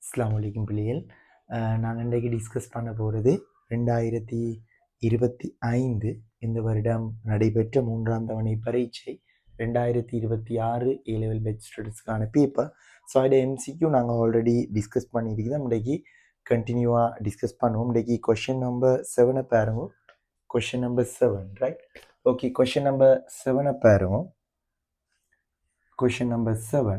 அஸ்ஸலாமு அலைக்கும் பிள்ளைகள். நாங்கள் இன்றைக்கு டிஸ்கஸ் பண்ண போகிறது 2025 இந்த வருடம் நடைபெற்ற 3ஆம் தவணை பரீட்சை 2026 A-level பேட்ச் ஸ்டூடெண்ட்ஸ்க்கான பேப்பர். ஸோ அதை எம்சிக்யூ நாங்கள் ஆல்ரெடி டிஸ்கஸ் பண்ணியிருக்கிறோம். இன்றைக்கு கண்டினியூவாக டிஸ்கஸ் பண்ணுவோம். இன்றைக்கு கொஷின் நம்பர் 7 பாருங்க. Question number 7, right? Okay, question number 7 பாருங்க. Question number 7,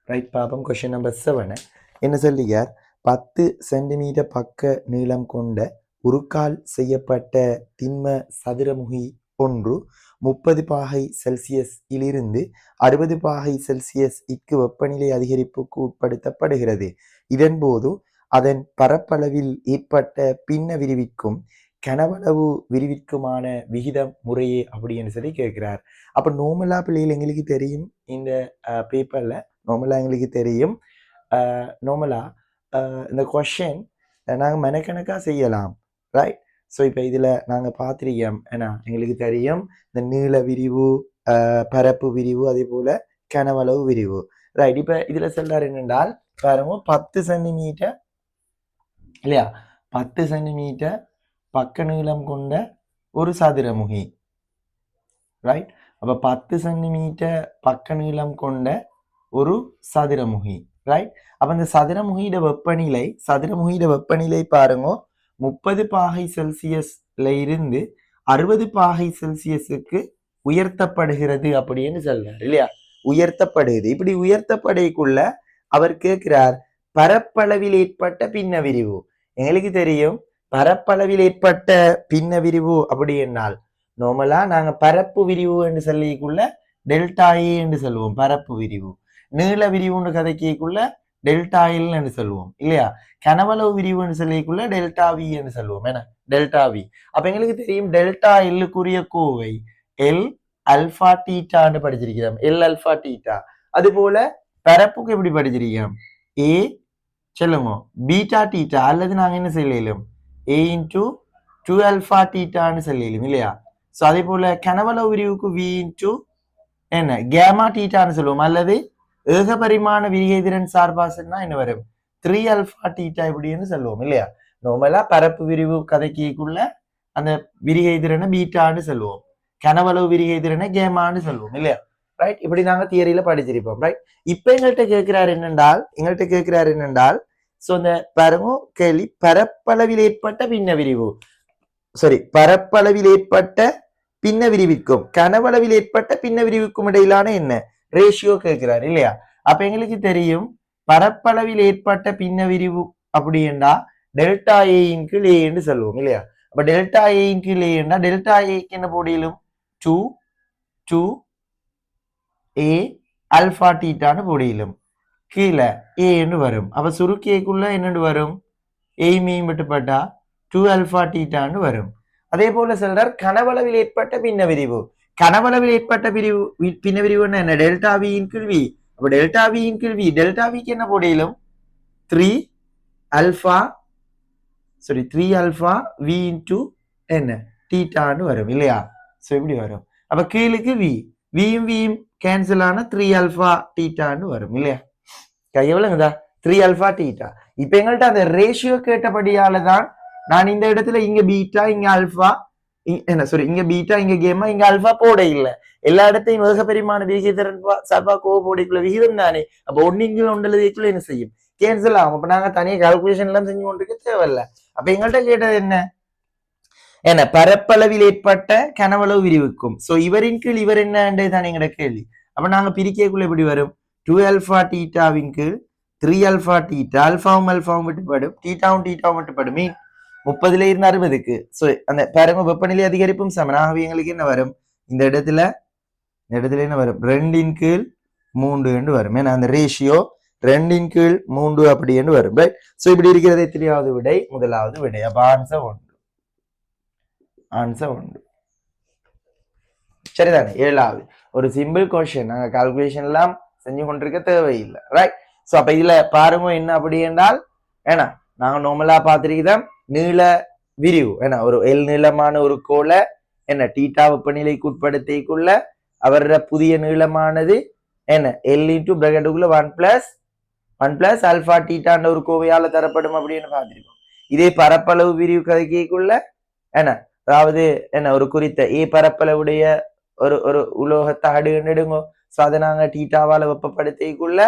right? பார்ப்போம். கொஷின் நம்பர் 7 என்ன சொல்லியார்? 10 சென்டிமீட்டர் பக்க நீளம் கொண்ட உருக்கால் செய்யப்பட்ட திண்ம சதுரமுகி ஒன்று 30 பாகை செல்சியஸ் இலிருந்து 60 பாகை செல்சியஸ் இக்கு வெப்பநிலை அதிகரிப்புக்கு உட்படுத்தப்படுகிறது. இதன்போது அதன் பரப்பளவில் ஏற்பட்ட பின்ன விரிவிற்கும் கனவளவு விரிவிற்குமான விகிதம் முறையே அப்படின்னு சொல்லி கேட்கிறார். அப்ப நோமலா பிள்ளைகள் எங்களுக்கு தெரியும், இந்த பேப்பர்ல நோமலா எங்களுக்கு தெரியும், நோமலா இந்த கொஷின் நாங்கள் மெனக்கணக்காக செய்யலாம், ரைட்? ஸோ இப்போ இதில் நாங்கள் பார்த்துருக்கோம், ஏன்னா எங்களுக்கு தெரியும் இந்த நீள விரிவு, பரப்பு விரிவு, அதே போல் கனவளவு விரிவு, ரைட்? இப்போ இதில் சொல்றாரு என்னென்றால் பாருங்க, 10 சென்டிமீட்டர் இல்லையா, 10 சென்டிமீட்டர் பக்க நீளம் கொண்ட ஒரு சதுரமுகி, ரைட்? அப்போ 10 சென்டிமீட்டர் பக்க நீளம் கொண்ட ஒரு சதுரமுகி, ரைட்? அப்ப இந்த சதுரமுகியோட வெப்பநிலை பாருங்க, 30 பாகை செல்சியஸ்ல இருந்து 60 பாகை செல்சியஸுக்கு உயர்த்தப்படுகிறது அப்படின்னு சொல்றாரு, இல்லையா? உயர்த்தப்படுகிறது. இப்படி உயர்த்தப்படைக்குள்ள அவர் கேட்கிறார், பரப்பளவில் ஏற்பட்ட பின்ன விரிவு. எங்களுக்கு தெரியும் பரப்பளவில் ஏற்பட்ட பின்ன விரிவு அப்படி என்னால் நார்மலா நாங்க பரப்பு விரிவு என்று சொல்லிக்குள்ள டெல்டா ஏ என்று சொல்லுவோம். பரப்பு விரிவு. நீள விரிவுன்னு கதைக்குள்ள டெல்டா எல் என்று சொல்லுவோம், இல்லையா? கனவளவு விரிவுன்னு சொல்லிக்குள்ள டெல்டா வி என்று சொல்லுவோம். என்ன? Delta V. அப்ப எங்களுக்கு தெரியும் டெல்டா எல்லுக்குரிய கோவை எல் அல்பா டீட்டான்னு படிச்சிருக்கிறோம். L alpha theta. அது போல பரப்புக்கு எப்படி படிச்சிருக்கோம்? ஏ சொல்லுங்க பீட்டா டீட்டா, அல்லது நாங்க என்ன சொல்லலும் ஏ இன்டூ 2 அல்பா டீட்டான்னு சொல்லலும், இல்லையா? ஸோ அதே போல கனவளவு விரிவுக்கு வி இன்டூ என்ன கேமா டீட்டான்னு சொல்லுவோம், அல்லது ஏகபரிமாண விரிகை திறன் சார்பாசன்னா என்ன வரும்? 3 அல்பா டீட்டா இப்படின்னு சொல்லுவோம், இல்லையா? நார்மலா பரப்பு விரிவு கதைக்குள்ள அந்த விரிகை திறனை பீட்டான்னு சொல்லுவோம், கனவளவு விரிகை திறனை கேமான்னு சொல்லுவோம், இல்லையா? ரைட்? இப்படி நாங்க தியரியில படிச்சிருப்போம், ரைட்? இப்ப எங்கள்கிட்ட கேட்கிறாரு என்னென்றால் சோ இந்த பாருங்க கேள்வி, பரப்பளவில் ஏற்பட்ட பின்ன விரிவு, பரப்பளவில் ஏற்பட்ட பின்ன விரிவிற்கும் கனவளவில் ஏற்பட்ட பின்ன விரிவுக்கும் இடையிலான என்ன ரேஷியோ கேட்கிறார், இல்லையா? அப்ப எங்களுக்கு தெரியும் பரப்பளவில் ஏற்பட்ட பின்ன விரிவு அப்படி என்றா டெல்டா ஏயின் கீழ் ஏ என்று சொல்லுவோம், இல்லையா? அப்ப டெல்டா ஏயின் கீழ் ஏ என்றா டெல்டா ஏக்கு என்ன போடியிலும் 2 ஏ அல்பா டீட்டான்னு போடியிலும் கீழே ஏ என்று வரும். அப்ப சுருக்கியக்குள்ள என்னென்று வரும்? ஏய்மையும் விட்டுப்பட்டா 2 அல்பா டீட்டான்னு வரும். அதே போல சொல்றார் கனவளவில் ஏற்பட்ட பின்ன விரிவு. கனவளவில் ஏற்பட்ட பின்ன விரிவுன்னு என்ன? டெல்டா வியின் கீழ் வி. அப்ப டெல்டா வியின் கீழ் வி, டெல்டா விக்கு என்ன போடியிலும் 3 அல்பா வி இன்டூ என்ன டீட்டான்னு வரும், இல்லையா? சோ இப்படி வரும். அப்ப கீழுக்கு வி, வியும் கேன்சல் ஆன 3 அல்பா டீட்டான்னு வரும், இல்லையா? எவ்வளவுங்கதா 3 அல்பா டீட்டா. இப்ப எங்கள்கிட்ட அந்த ரேஷியோ கேட்டபடியால தான் நான் இந்த இடத்துல இங்க பீட்டா இங்க அல்பா இங்க பீட்டா இங்க கேமா இங்க அல்பா போட இல்லை. எல்லா இடத்தையும் ஏகபரிமாண விகிதரன் சார்பா போடிக்குள்ள விகிதம் தானே. அப்ப ஒன்னிங்கில் ஒன்றதுக்குள்ள என்ன செய்யும்? கேன்சல் ஆகும். அப்ப நாங்க தனியாக கால்குலேஷன் எல்லாம் செஞ்சு கொண்டிருக்க தேவையில்ல. அப்ப எங்கள்கிட்ட கேட்டது என்ன பரப்பளவில் ஏற்பட்ட கனவளவு விரிவுக்கும். சோ இவரின் கீழ் இவர் என்னன்றது தான் எங்கட கேள்வி. அப்ப நாங்க பிரிக்கக்குள்ள எப்படி வரும்? 2 அல்பா டீட்டாவின் கீழ் 3 அல்பா டீட்டா, அல்பாவும் விட்டுப்படும், டீட்டாவும் விட்டுப்படும். 30ல இருந்து 60க்கு. சோ அந்த பாருங்க வெப்பநிலை அதிகரிப்பும் சமனாகவே எங்களுக்கு என்ன வரும்? இந்த இடத்துல என்ன வரும்? 2 கீழ் 3 என்று வரும். ஏன்னா அந்த ரேஷியோ 2 கீழ் 3 அப்படி என்று வரும், ரைட்? சோ இப்படி இருக்கிறது எத்தனையாவது விடை? முதலாவது விடை. அப்ப ஆன்சர் 1. சரிதானே? 7வது ஒரு சிம்பிள் கொஸ்டின். நாங்க கால்குலேஷன் எல்லாம் செஞ்சு கொண்டிருக்க தேவையில்லை, ரைட்? சோ அப்ப இதுல பாருங்க என்ன அப்படி என்றால், ஏன்னா நாங்க நார்மலா பார்த்திருக்கோம் நீள விரிவு, ஏன்னா ஒரு எல் நீளமான ஒரு கோளை என்ன டீட்டா வெப்பநிலைக்கு உட்படுத்திக்குள்ள அவர புதிய நீளமானது என்ன எல் இன்டூ பிராக்கெட்டுக்குள்ள 1 பிளஸ் 1 பிளஸ் ஆல்பா டீட்டான்ற ஒரு கோவையால தரப்படும் அப்படின்னு பார்த்திருக்கோம். இதே பரப்பளவு விரிவு கதைக்குள்ள என்ன, அதாவது என்ன, ஒரு குறித்த ஏ பரப்பளவுடைய ஒரு ஒரு உலோக தகடு நெடுங்கோ. சோ அதை நாங்க டீட்டாவால வெப்பப்படுத்திக்குள்ள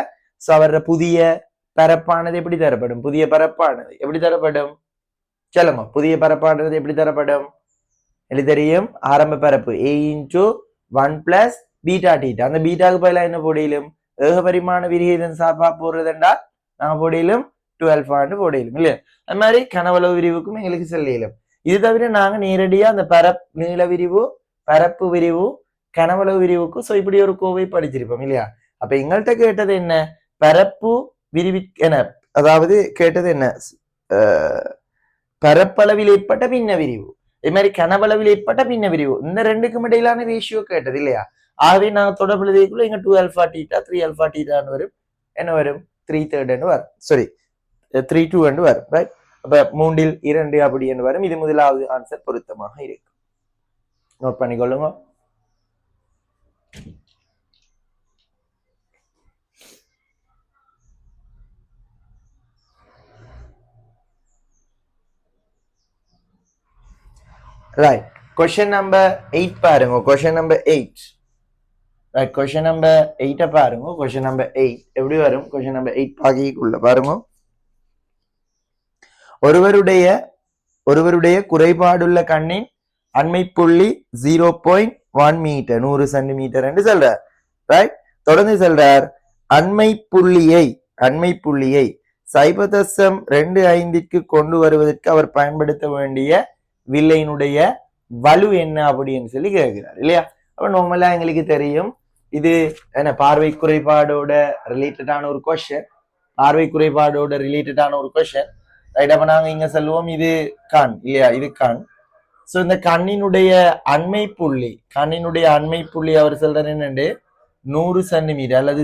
சோ அவர புதிய பரப்பானது எப்படி தரப்படும்? புதிய பரப்பானது எப்படி தரப்படும் சொல்லுங்க. புதிய பரப்பானது எப்படி தரப்படும்? எழுதி தெரியும். ஆரம்ப பரப்பு A into 1 plus beta theta. அந்த பீட்டாக்கு பதிலா என்ன போடியிலும் ஏகபரிமாண விரிகைதன் சார்பா போடுறதுண்டா நாங்க போடியிலும் 12 போடியிலும் இல்லையா. அது மாதிரி கனவளவு விரிவுக்கும் எங்களுக்கு செல்லியலும். இது தவிர நாங்க நேரடியா அந்த நீள விரிவு, பரப்பு விரிவு, கனவளவு விரிவுக்கும் சோ இப்படி ஒரு கோவை படிச்சிருப்போம் இல்லையா. அப்ப எங்கள்கிட்ட கேட்டது என்ன? பரப்பு விரிவி என, அதாவது கேட்டது என்ன, பரப்பளவில் ஏற்பட்ட பின்ன விரிவு, இதே மாதிரி கனவளவில் ஏற்பட்ட பின்ன விரிவு, இந்த ரெண்டுக்கும் இடையிலான ரேஷியோ கேட்டது இல்லையா. ஆகவே நாங்க தொடர்புக்குள்ள இங்க 2 ஆல்பா டீட்டா 3 ஆல்பா டீட்டான்னு வரும். என்ன வரும்? 3/3 வரும். சாரி 3/2 வரும். ரைட். அப்ப 3/2 அப்படி என்று வரும். இது முதலாவது ஆன்சர் பொருத்தமாக இருக்கும். நோட் பண்ணிக்கொள்ளுங்க. ரைட். கொஸ்டின் நம்பர் 8 பாருங்க. Question number 8. Right. Question number 8 பாருங்க. கொஸ்டின் நம்பர் 8 எப்படி வரும்? கொஸ்டின் நம்பர் 8 பாகிக்குள்ள பாருங்க. ஒருவருடைய குறைபாடுள்ள கண்ணின் அண்மை புள்ளி 0.1 மீட்டர் 100 சென்டிமீட்டர் என்று சொல்றார். ரைட். தொடர்ந்து சொல்றார் அண்மை புள்ளியை 0.25 கொண்டு வருவதற்கு அவர் பயன்படுத்த வேண்டிய வில்லையினுடைய வலு என்ன அப்படின்னு சொல்லி கேட்கிறார் இல்லையா. அப்ப நார்மலா எங்களுக்கு தெரியும் இது என்ன, பார்வை குறைபாடோட ரிலேட்டடான ஒரு கொஸ்டின். பார்வை குறைபாடோட ரிலேட்டடான ஒரு கொஸ்டின். ரைட். அப்ப நாங்க இங்க சொல்லுவோம் இது கண் இல்லையா, இது கண். சோ இந்த கண்ணினுடைய அண்மை புள்ளி அவர் சொல்றது என்னண்டு 100 சென்டிமீட்டர் அல்லது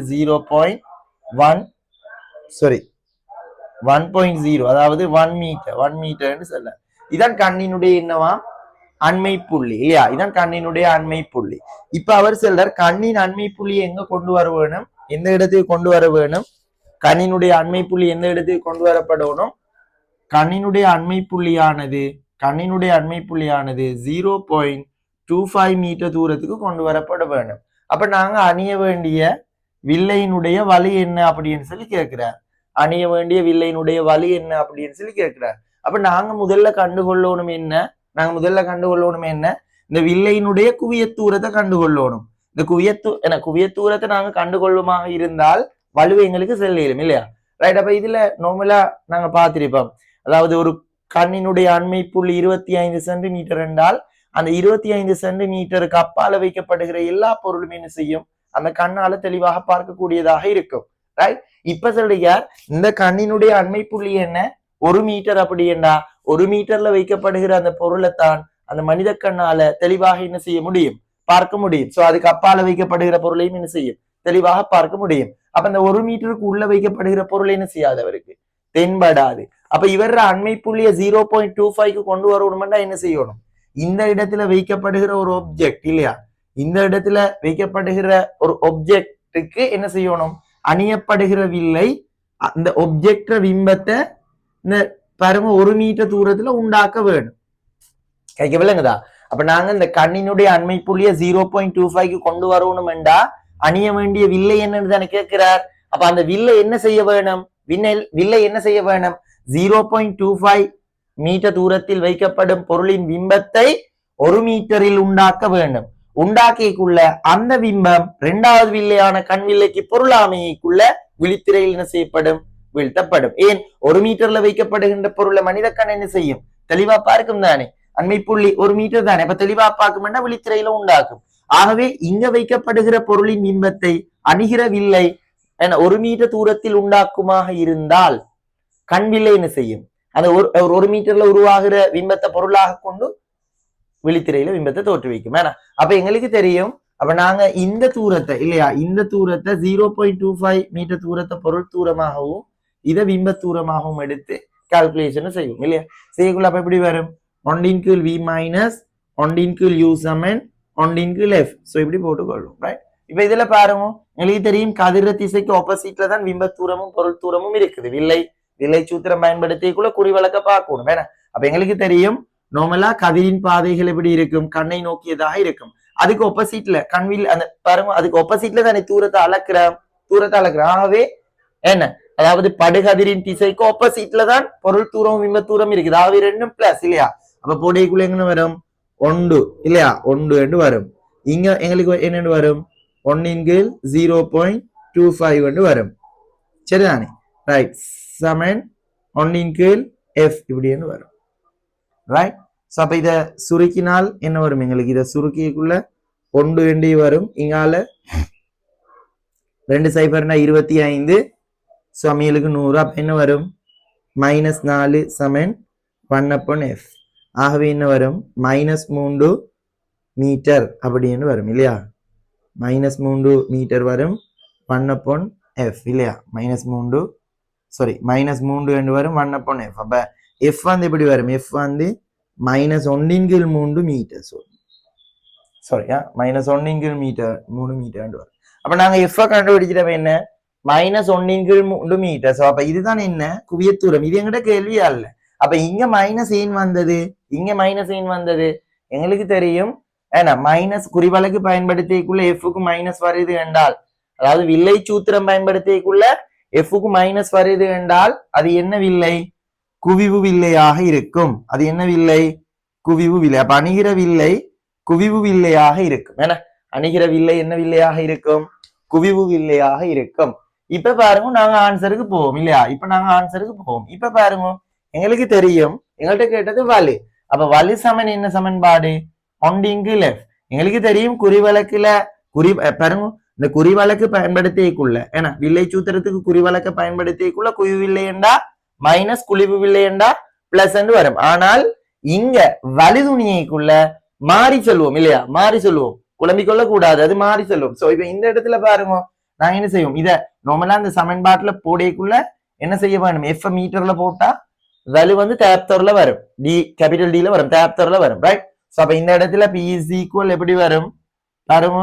1.0, அதாவது 1 மீட்டர்னு சொல்ல. இதான் கண்ணினுடைய என்னவா அண்மை புள்ளி இல்லையா. இதான் கண்ணினுடைய அண்மை புள்ளி. இப்ப அவர் சொல்றார் கண்ணின் அண்மை புள்ளி எங்க கொண்டு வர வேணும், எந்த இடத்துக்கு கொண்டு வர வேணும், கண்ணினுடைய அண்மை புள்ளி எந்த இடத்துக்கு கொண்டு வரப்படணும், கண்ணினுடைய அண்மை புள்ளியானது 0.25 மீட்டர் தூரத்துக்கு கொண்டு வரப்பட வேண்டும். அப்ப நாங்க அணிய வேண்டிய வில்லையினுடைய வலி என்ன அப்படின்னு சொல்லி கேட்கிறார். அப்ப நாங்க முதல்ல கண்டுகொள்ளணும் என்ன, இந்த வில்லையினுடைய குவியத்தூரத்தை கண்டுகொள்ளணும். இந்த குவியத்தூரத்தை நாங்க கண்டுகொள்ளுமாக இருந்தால் வலுவை எங்களுக்கு செல்லும் இல்லையா. ரைட். அப்ப இதுல நார்மலா நாங்க பார்த்திருப்போம், அதாவது ஒரு கண்ணினுடைய அண்மை புள்ளி 25 சென்டிமீட்டர் என்றால் அந்த 25 சென்டிமீட்டருக்கு அப்பால வைக்கப்படுகிற எல்லா பொருளும் என்ன செய்யும், அந்த கண்ணால தெளிவாக பார்க்கக்கூடியதாக இருக்கும். ரைட். இப்ப சொல்றீங்க இந்த கண்ணினுடைய அண்மை புள்ளி என்ன 1 மீட்டர் அப்படி என்றா 1 மீட்டர்ல வைக்கப்படுகிற அந்த பொருளைத்தான் அந்த மனித கண்ணால தெளிவாக என்ன செய்ய முடியும், பார்க்க முடியும். சோ அதுக்கு அப்பால வைக்கப்படுகிற பொருளையும் என்ன செய்யும், தெளிவாக பார்க்க முடியும். அப்ப அந்த 1 மீட்டருக்கு உள்ள வைக்கப்படுகிற பொருளை என்ன செய்யாது, அவருக்கு தென்படாது. அப்ப இவர அண்மை புள்ளிய 0.25 கொண்டு வரணும்னா என்ன செய்யணும், இந்த இடத்துல வைக்கப்படுகிற ஒரு ஒப்ஜெக்ட் இல்லையா, இந்த இடத்துல வைக்கப்படுகிற ஒரு ஒப்ஜெக்டுக்கு என்ன செய்யணும், அணியப்படுகிற வில்லை அந்த ஒப்ஜெக்ட் பிம்பத்தை இந்த பாருங்க 1 மீட்டர் தூரத்துல உண்டாக்க வேணும். விளங்குதா. அப்ப நாங்க இந்த கண்ணினுடைய அண்மை புள்ளிய 0.25 கொண்டு வரணும்டா அணிய வேண்டிய வில்லை என்னன்னு தானே கேட்கிறார். அப்ப அந்த வில்லை என்ன செய்ய வேணும், வில்லை என்ன செய்ய வேணும், 0.25 மீட்டர் தூரத்தில் வைக்கப்படும் பொருளின் பிம்பத்தை 1 மீட்டரில் உண்டாக்க வேண்டும். உண்டாக்கிக்குள்ள அந்த பிம்பம் 2வது வில்லையான கண் வில்லைக்கு பொருளாமைக்குள்ள விழித்திரையில் என்ன செய்யப்படும், வீழ்த்தப்படும். ஏன், 1 மீட்டர்ல வைக்கப்படுகின்ற பொருளை மனித கண் என்ன செய்யும், தெளிவா பார்க்கும் தானே. அண்மை புள்ளி 1 மீட்டர் தானே, அப்ப தெளிவா பார்க்கும்னா விழித்திரையில உண்டாக்கும். ஆகவே இங்க வைக்கப்படுகிற பொருளின் பிம்பத்தை அணுகிற வில்லை 1 மீட்டர் தூரத்தில் உண்டாக்குமாக இருந்தால் கண் வில்லை என்ன செய்யும், அந்த 1 மீட்டர்ல உருவாகிற பிம்பத்தை பொருளாக கொண்டு விழித்திரையில பிம்பத்தை தோற்றுவிக்கும். அப்ப எங்களுக்கு தெரியும், அப்ப நாங்க இந்த தூரத்தை இல்லையா, இந்த தூரத்தை 0.25 மீட்டர் தூரத்தை பொருள் தூரமாகவும் இதை பிம்ப தூரமாகவும் எடுத்து கால்குலேஷன் செய்வோம் இல்லையா. செய்யக்குள்ள அப்ப எப்படி வரும், 1/v - 1/u = 1/f. சோ இப்படி போட்டுக்கொள்ளும். ரைட். இப்ப இதுல பாருங்க உங்களுக்கு தெரியும் கதிர திசைக்கு ஆப்போசிட்ல தான் பிம்ப தூரமும் பொருள் தூரமும் இருக்குது. வில்லை சூத்திரம் பயன்படுத்திக்குள்ள குறிவழக்க பார்க்கணும் வேணா. அப்ப எங்களுக்கு தெரியும் நார்மலா கதிரின் பாதைகள் எப்படி இருக்கும், கண்ணை நோக்கியதாக இருக்கும். அதுக்கு ஆப்போசிட்ல கண்வில் அந்த பாருங்க அதுக்கு ஆப்போசிட்ல தானே தூரத்தை அளக்குறோம். ஆகவே என்ன, அதாவது படுகதிரின் திசைக்கு ஆப்போசிட்ல தான் பொருள் தூரம் பிம்ப தூரம் இருக்குது. ஆகவே ரெண்டும் பிளஸ் இல்லையா. அப்ப போடைக்குள்ள எங்க வரும் 1 இல்லையா, 1 என்று வரும். இங்க எங்களுக்கு என்ன வரும் 1 0.25 என்று வரும். சரிதானே, ரைட். சமன் 1 f இப்படி என்று வரும். ரைட். சோ அப்ப இத சுருக்கினால் என்ன வரும் எங்களுக்கு, இத சுருக்கிக்குள்ள 1 என்று வரும். இங்கால 2 சைபர்னா 25, சமையலுக்கு 100. அப்ப என்ன வரும் -4 சமன் 1/f. ஆகவே என்ன வரும் -3 மீட்டர் அப்படின்னு வரும் இல்லையா. -3 மீட்டர் வரும் 1/f இல்லையா. -3 என்று வரும் 1/f. அப்ப f வந்து எப்படி வரும், f வந்து -1/3 மீட்டர். -1/3 மீட்டர் 3 மீட்டர் வரும். அப்ப நாங்க f கண்டுபிடிச்சிட்டோம் என்ன, -1/3 மீட்டர். அப்ப இதுதான் என்ன குவியத்தூரம். இது எங்கிட்ட கேள்வியா இல்ல. அப்ப இங்க மைனஸ் ஏன் வந்தது, எங்களுக்கு தெரியும் ஏன்னா மைனஸ் குறிவழக்கு பயன்படுத்திக்குள்ள எஃப்க்கு மைனஸ் வருது என்றால், அதாவது வில்லை சூத்திரம் பயன்படுத்திக்குள்ள எஃப்க்கு மைனஸ் வருது என்றால் அது என்ன வில்லை, குவிவு வில்லையாக இருக்கும். அது என்ன வில்லை, குவிவு வில்லை. அப்ப அணுகிற வில்லை குவிவு வில்லையாக இருக்கும். ஏன்னா அணுகிற வில்லை என்ன வில்லையாக இருக்கும், குவிவு வில்லையாக இருக்கும். இப்ப பாருங்க நாங்க ஆன்சருக்கு போவோம் இல்லையா. இப்ப பாருங்க எங்களுக்கு தெரியும், எங்கள்கிட்ட கேட்டது வலு. அப்ப வலு சமன் என்ன சமன்பாடு, 1 f. எங்களுக்கு தெரியும் குறிவழக்குல பாருங்க இந்த குறிவழக்கு பயன்படுத்திக்குள்ள ஏன்னா வில்லை சூத்திரத்துக்கு குறிவழக்க பயன்படுத்திக்குள்ள குவிவு வில்லை என்றா மைனஸ், குழிவு வில்லை என்றா பிளஸ் என்று வரும். ஆனால் இங்க வலுதுணியைக்குள்ள மாறி சொல்லுவோம் இல்லையா, குழம்பிக்கொள்ள கூடாது, அது மாறி சொல்லுவோம். சோ இப்ப இந்த இடத்துல பாருங்க நாங்க என்ன செய்வோம், இத நார்மலா இந்த சமன்பாட்டுல போடைக்குள்ள என்ன செய்ய வேணும், எஃப் மீட்டர்ல போட்டா வலு வந்து டேப்தர்ல வரும், டி கேபிட்டல் டில வரும், டேப்தர்ல வரும். ரைட். சோ அப்ப இந்த இடத்துல p is equal எப்படி வரும் பாருங்க,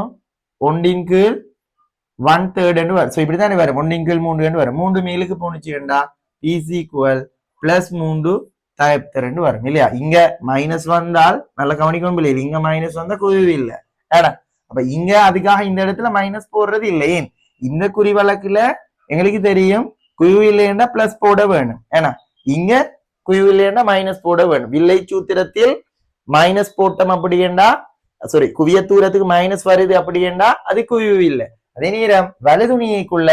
1/1/3 என்று வரும். சோ இப்படித்தானே வரும், 1/3 என்று வரும். 3 மேலுக்கு போனுச்சுண்டா p is equal +3 டேப்தர் வரும் இல்லையா. இங்க மைனஸ் வந்தால் நல்ல கவனிக்கணும் இல்லையா, இங்க மைனஸ் வந்தா குவிவு இல்லை. அப்ப இங்க அதுக்காக இந்த இடத்துல மைனஸ் போடுறது இல்லை. ஏன், இந்த குறிவழக்குல எங்களுக்கு தெரியும் குவிவு இல்லைன்னா பிளஸ் போட வேணும். ஏன்னா இங்க குவிவு இல்லைன்னா மைனஸ் போட வேணும். வில்லை சூத்திரத்தில் மைனஸ் போட்டோம் அப்படின்னா குவிய தூரத்துக்கு மைனஸ் வருது அப்படின்னா அது குவிவு இல்லை. அதே நேரம் வலதுணியைக்குள்ள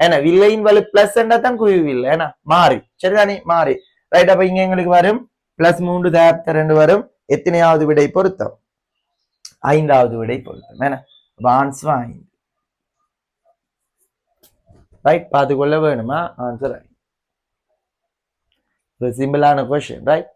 ஏன்னா வில்லையின் வலு பிளஸ் தான் குவிவு இல்லை. ஏன்னா மாறி, சரிதானே, மாறி. ரைட். அப்ப இங்க எங்களுக்கு வரும் +3 டேப்தர் வரும். எத்தனையாவது விடை பொருத்தம், 5வது விடை பொருத்தம். ஏன்னா ஆன்சர் 5. ரைட். பார்த்துக்கொள்ள வேணுமா, ஆன்சர் 5. சிம்பிளான கொஸ்டின். ரைட்.